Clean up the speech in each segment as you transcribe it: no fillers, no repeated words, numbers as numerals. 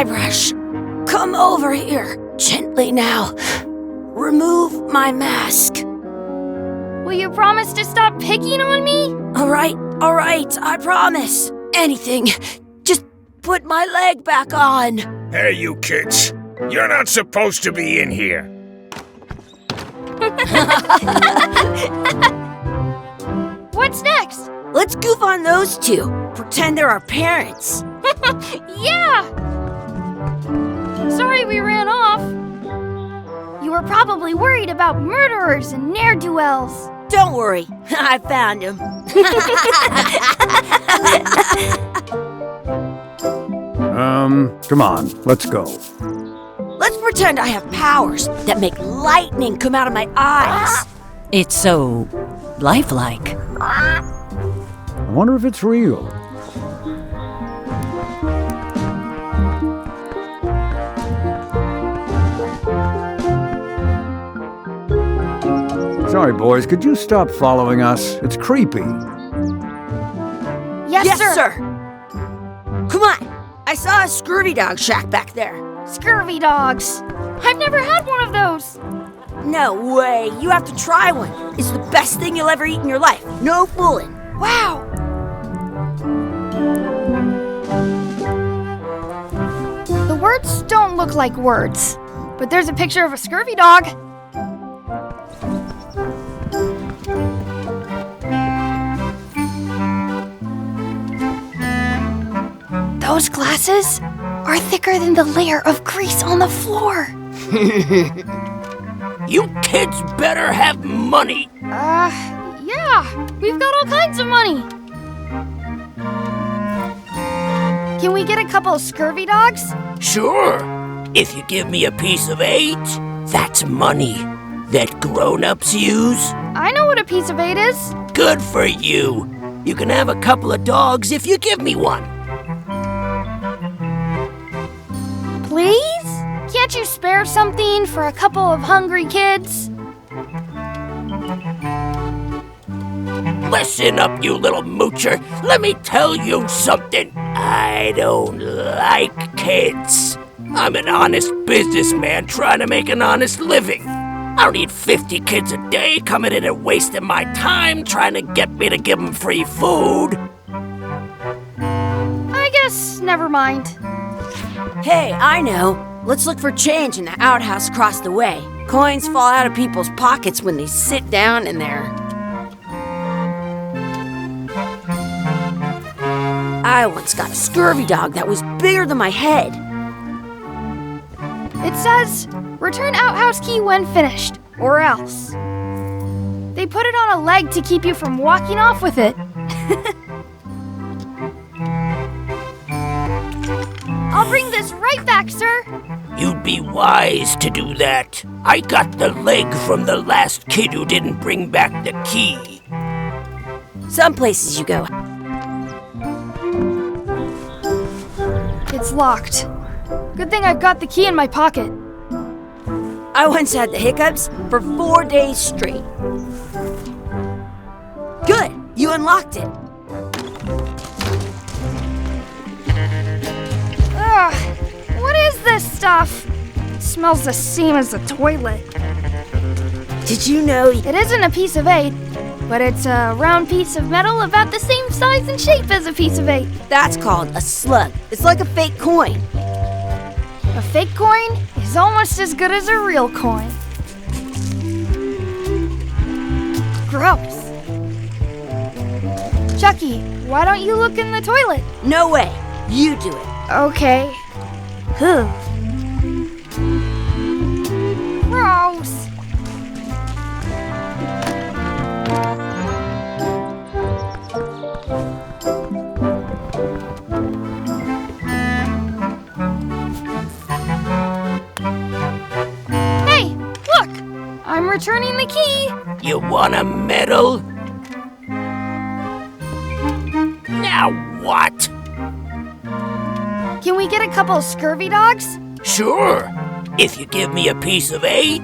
Guybrush, come over here. Gently now. Remove my mask. Will you promise to stop picking on me? All right, I promise. Anything. Just put my leg back on. Hey, you kids. You're not supposed to be in here. What's next? Let's goof on those two. Pretend they're our parents. Yeah! Sorry we ran off. You were probably worried about murderers and ne'er-do-wells. Don't worry, I found him. Come on, let's go. Let's pretend I have powers that make lightning come out of my eyes. It's so lifelike. I wonder if it's real. Sorry, boys, could you stop following us? It's creepy. Yes, sir. Come on, I saw a scurvy dog shack back there. Scurvy dogs. I've never had one of those. No way, you have to try one. It's the best thing you'll ever eat in your life. No fooling. Wow. The words don't look like words, but there's a picture of a scurvy dog. Those glasses are thicker than the layer of grease on the floor. You kids better have money. Yeah, we've got all kinds of money. Can we get a couple of scurvy dogs? Sure. If you give me a piece of 8, that's money that grown-ups use. I know what a piece of 8 is. Good for you. You can have a couple of dogs if you give me one. Please? Can't you spare something for a couple of hungry kids? Listen up, you little moocher. Let me tell you something. I don't like kids. I'm an honest businessman trying to make an honest living. I don't need 50 kids a day coming in and wasting my time trying to get me to give them free food. I guess never mind. Hey, I know. Let's look for change in the outhouse across the way. Coins fall out of people's pockets when they sit down in there. I once got a scurvy dog that was bigger than my head. It says, return outhouse key when finished, or else. They put it on a leg to keep you from walking off with it. I'll bring this right back, sir. You'd be wise to do that. I got the leg from the last kid who didn't bring back the key. Some places you go. It's locked. Good thing I've got the key in my pocket. I once had the hiccups for 4 days straight. Good, you unlocked it. Ugh, what is this stuff? It smells the same as the toilet. Did you know? It isn't a piece of 8, but it's a round piece of metal about the same size and shape as a piece of 8. That's called a slug. It's like a fake coin. A fake coin is almost as good as a real coin. Gross. Chucky, why don't you look in the toilet? No way. You do it. Okay. Gross. Hey, look! I'm returning the key. You want a medal? Now what? Can we get a couple of scurvy dogs? Sure, if you give me a piece of 8.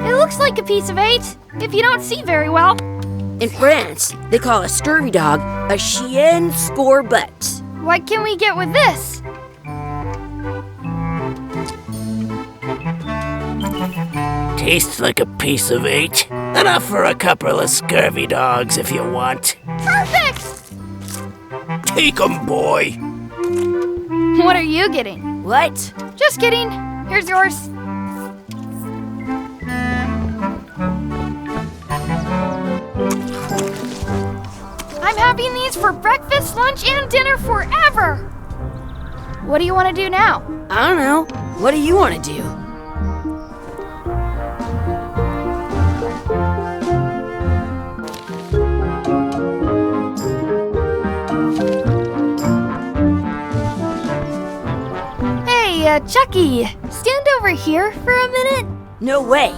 It looks like a piece of 8, if you don't see very well. In France, they call a scurvy dog a chien scorbut. What can we get with this? Tastes like a piece of 8. Enough for a couple of scurvy dogs if you want. Perfect! Take 'em, boy. What are you getting? What? Just kidding. Here's yours. I'm having these for breakfast, lunch, and dinner forever. What do you want to do now? I don't know. What do you want to do? Hey, Chucky, stand over here for a minute. No way.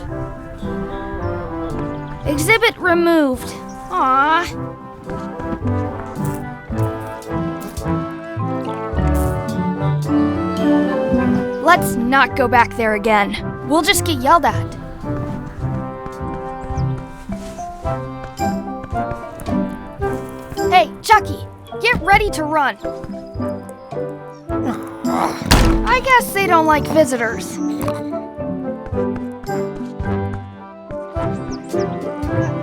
Exhibit removed. Aww. Let's not go back there again. We'll just get yelled at. Hey, Chucky, get ready to run. I guess they don't like visitors.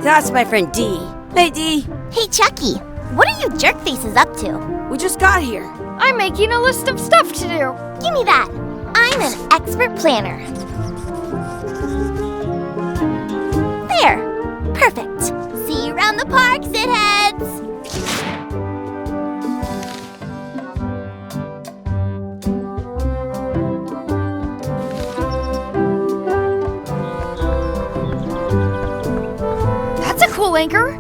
That's my friend Dee. Hey, Dee. Hey, Chucky, what are you jerk faces up to? We just got here. I'm making a list of stuff to do. Give me that. I'm an expert planner. There. Perfect. See you around the park, shitheads. That's a cool anchor.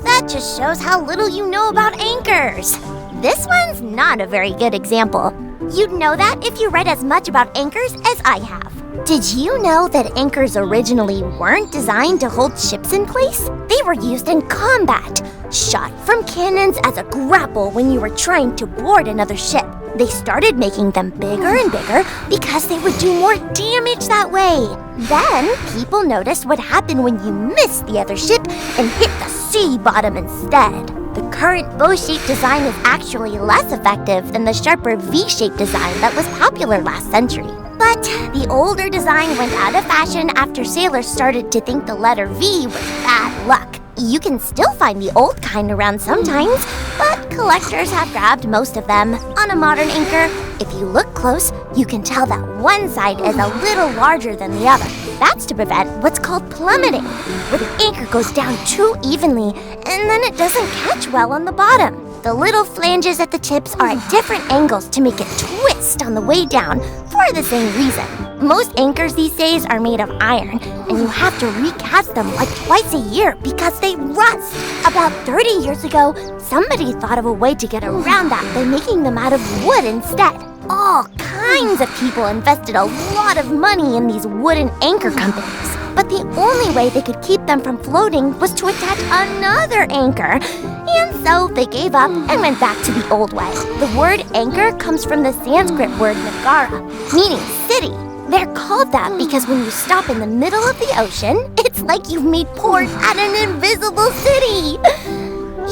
That just shows how little you know about anchors. This one's not a very good example. You'd know that if you read as much about anchors as I have. Did you know that anchors originally weren't designed to hold ships in place? They were used in combat, shot from cannons as a grapple when you were trying to board another ship. They started making them bigger and bigger because they would do more damage that way. Then, people noticed what happened when you missed the other ship and hit the sea bottom instead. The current bow-shaped design is actually less effective than the sharper V-shaped design that was popular last century. But the older design went out of fashion after sailors started to think the letter V was bad luck. You can still find the old kind around sometimes, but collectors have grabbed most of them. On a modern anchor, if you look close, you can tell that one side is a little larger than the other. That's to prevent what's called plummeting, where the anchor goes down too evenly and then it doesn't catch well on the bottom. The little flanges at the tips are at different angles to make it twist on the way down for the same reason. Most anchors these days are made of iron, and you have to recast them like twice a year because they rust. About 30 years ago, somebody thought of a way to get around that by making them out of wood instead. All kinds of people invested a lot of money in these wooden anchor companies. But the only way they could keep them from floating was to attach another anchor. And so they gave up and went back to the old way. The word anchor comes from the Sanskrit word nagara, meaning city. They're called that because when you stop in the middle of the ocean, it's like you've made port at an invisible city.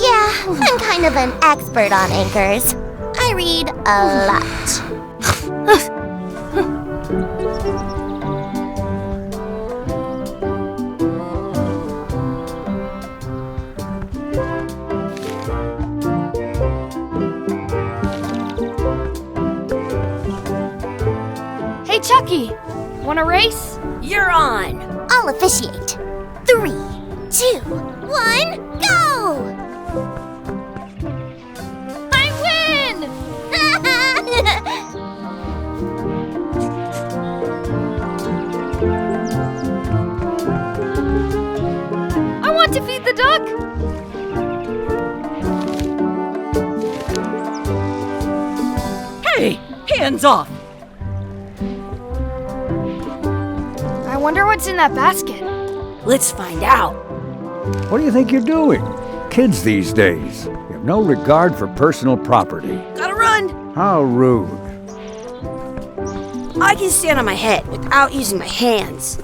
Yeah, I'm kind of an expert on anchors. I read a lot. Hey, Chucky, want a race? You're on. I'll officiate. 3, 2, 1, go! I win! I want to feed the duck. Hey, hands off! I wonder what's in that basket. Let's find out. What do you think you're doing? Kids these days, you have no regard for personal property. Gotta run. How rude. I can stand on my head without using my hands.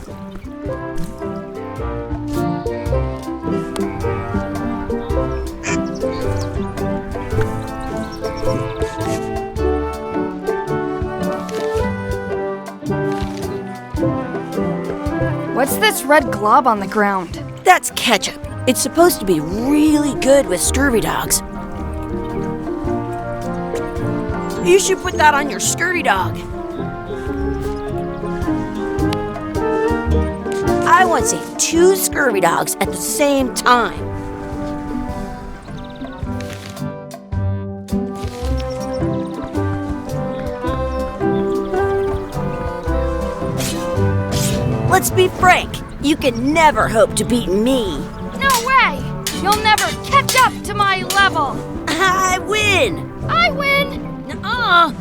What's this red glob on the ground? That's ketchup. It's supposed to be really good with scurvy dogs. You should put that on your scurvy dog. I once ate 2 scurvy dogs at the same time. Let's be frank. You can never hope to beat me. No way! You'll never catch up to my level! I win! I win! Nuh-uh.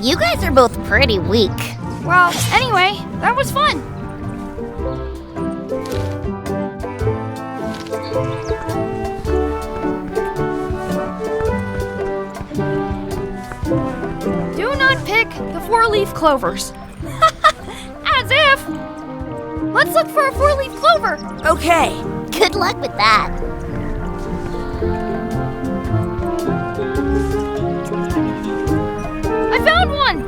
You guys are both pretty weak. Well, anyway, that was fun. Do not pick the 4-leaf clovers. As if! Let's look for a 4-leaf clover. Okay. Good luck with that. I found one!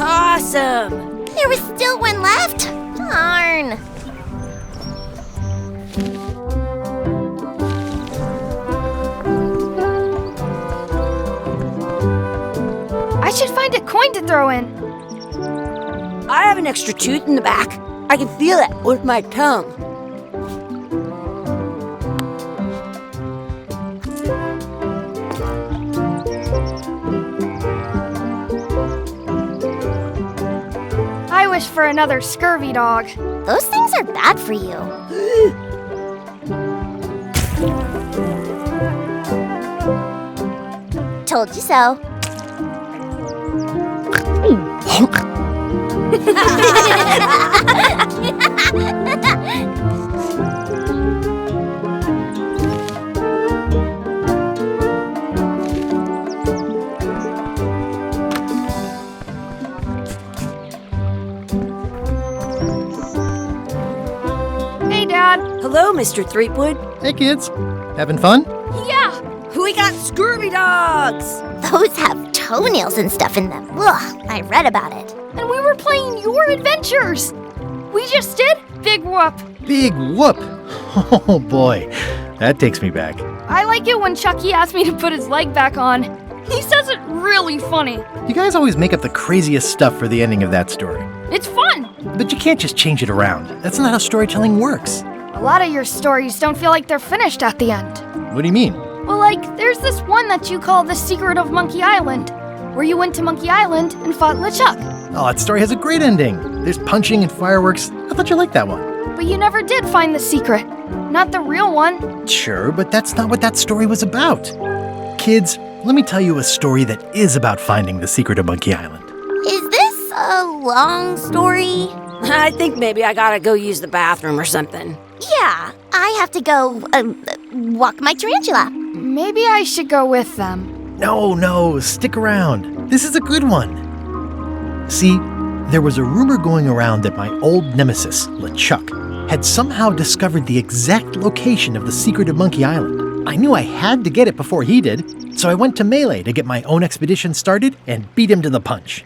Awesome. There was still one left. Darn. I should find a coin to throw in. I have an extra tooth in the back. I can feel it with my tongue. I wish for another scurvy dog. Those things are bad for you. Told you so. Hey, Dad. Hello, Mr. Threepwood. Hey kids, having fun? Yeah, We got scurvy dogs. Those have toenails and stuff in them. Ugh, I read about it. and we were playing your adventures. We just did Big Whoop. Big whoop! Oh boy, that takes me back. I like it when Chucky asked me to put his leg back on. He says it really funny. You guys always make up the craziest stuff for the ending of that story. It's fun. But you can't just change it around. That's not how storytelling works. A lot of your stories don't feel like they're finished at the end. What do you mean? Well, like, there's this one that you call The Secret of Monkey Island, where you went to Monkey Island and fought LeChuck. Oh, that story has a great ending. There's punching and fireworks. I thought you liked that one. But you never did find the secret. Not the real one. Sure, but that's not what that story was about. Kids, let me tell you a story that is about finding the secret of Monkey Island. Is this a long story? I think maybe I gotta go use the bathroom or something. Yeah, I have to go walk my tarantula. Maybe I should go with them. No, stick around. This is a good one. See, there was a rumor going around that my old nemesis, LeChuck, had somehow discovered the exact location of the secret of Monkey Island. I knew I had to get it before he did, so I went to Melee to get my own expedition started and beat him to the punch.